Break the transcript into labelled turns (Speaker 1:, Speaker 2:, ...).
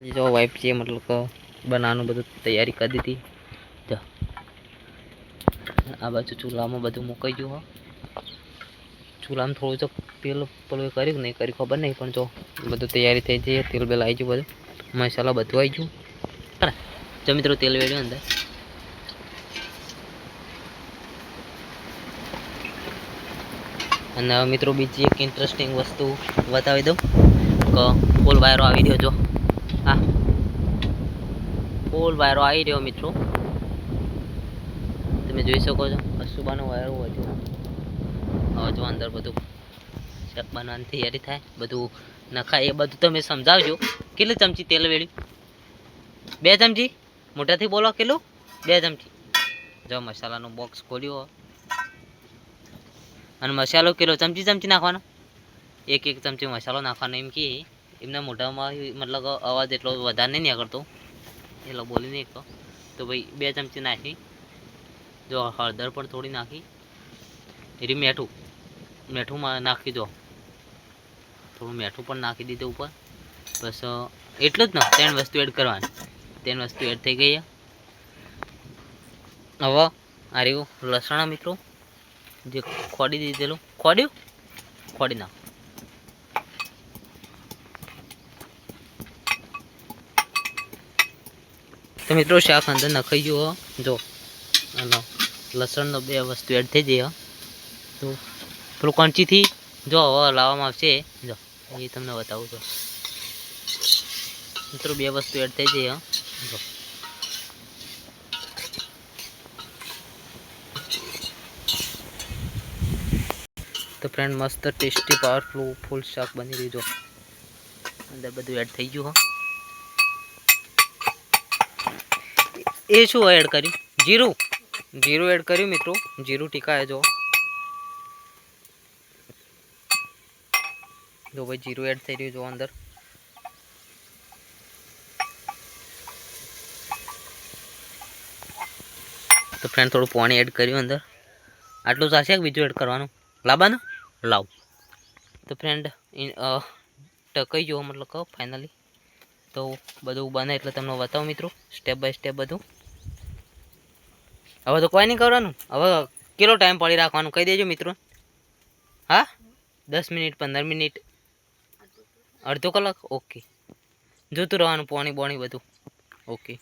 Speaker 1: जो वाइफ चाहिए मतलब बनाने બધું તૈયારી કરી દીધી જો આ બાજુ ચૂલામાં બધું મૂકાઈ ગયું હો ચૂલામાં થોડું જો તેલ પલવે કર્યું કે નહીં કરી ખબર નહીં પણ જો બધું તૈયારી થઈ જઈએ તેલ બેલ આવી ગયું બધું મસાલા બધું આવી ગયું જો મિત્રો તેલ વેડ્યું અંદર અને મિત્રો બીજી એક ઇન્ટરેસ્ટિંગ વસ્તુ બતાવી દઉં કે ફૂલ વાયરો આવી રહ્યો જો આ ફૂલ વાયરો આવી રહ્યો મિત્રો તમે જોઈ શકો છો અશુબાનો વાયરો હોય જો હવે જો અંદર બધું શાક બનાવવાની તૈયારી થાય બધું નખાય એ બધું તમે સમજાવજો કેટલી ચમચી તેલ વેડ્યું 2 ચમચી મોટાથી બોલો કેટલું 2 ચમચી જો મસાલાનો બોક્સ ખોલ્યો અને મસાલો કિલો ચમચી ચમચી નાખવાનો એક એક ચમચી મસાલો નાખવાનો એમ કે એમના મોઢામાં મતલબ અવાજ એટલો વધારે નહીં નીકળતો એટલો બોલી નહીં તો ભાઈ 2 ચમચી નાખી જો હળદર પણ થોડી નાખી એરી મેઠું નાખી દો થોડું મેઠું પણ નાખી દીધું ઉપર બસ એટલું જ ને 3 વસ્તુ એડ કરવાની 3 વસ્તુ એડ થઈ ગઈ હવે આ રહ્યું લસણ મિત્રો જે ખોડી દીધેલું ખોડી નાખ તો મિત્રો શાક અંદર નખાઈ ગયું જો લસણનો 2 વસ્તુ એડ થઈ જઈએ તો પેલું કંચીથી જો હવે લાવવામાં આવશે જો એ તમને બતાવું છું મિત્રો 2 વસ્તુ એડ થઈ જઈએ જો તો ફ્રેન્ડ મસ્ત ટેસ્ટી પાવરફુલ ફૂલ શાક બની રહ્યું જો અંદર બધું એડ થઈ ગયું એ શું એડ કર્યું જીરું એડ કર્યું મિત્રો જીરું ટીકા જો ભાઈ જીરું એડ થઈ રહ્યું જો અંદર તો ફ્રેન્ડ થોડું પાણી એડ કર્યું અંદર આટલું ચાલશે કે બીજું એડ કરવાનું લાવવાનું લાવ તો ફ્રેન્ડ ટકાઈ ગયો મતલબ કહો ફાઇનલી તો બધું બને એટલે તમને બતાવો મિત્રો સ્ટેપ બાય સ્ટેપ બધું હવે તો કોઈ નહીં કરવાનું હવે કેટલો ટાઈમ પડી રાખવાનું કહી દેજો મિત્રો હા 10 મિનિટ 15 મિનિટ અડધો કલાક ઓકે જોતું રહેવાનું પાણી બધું ઓકે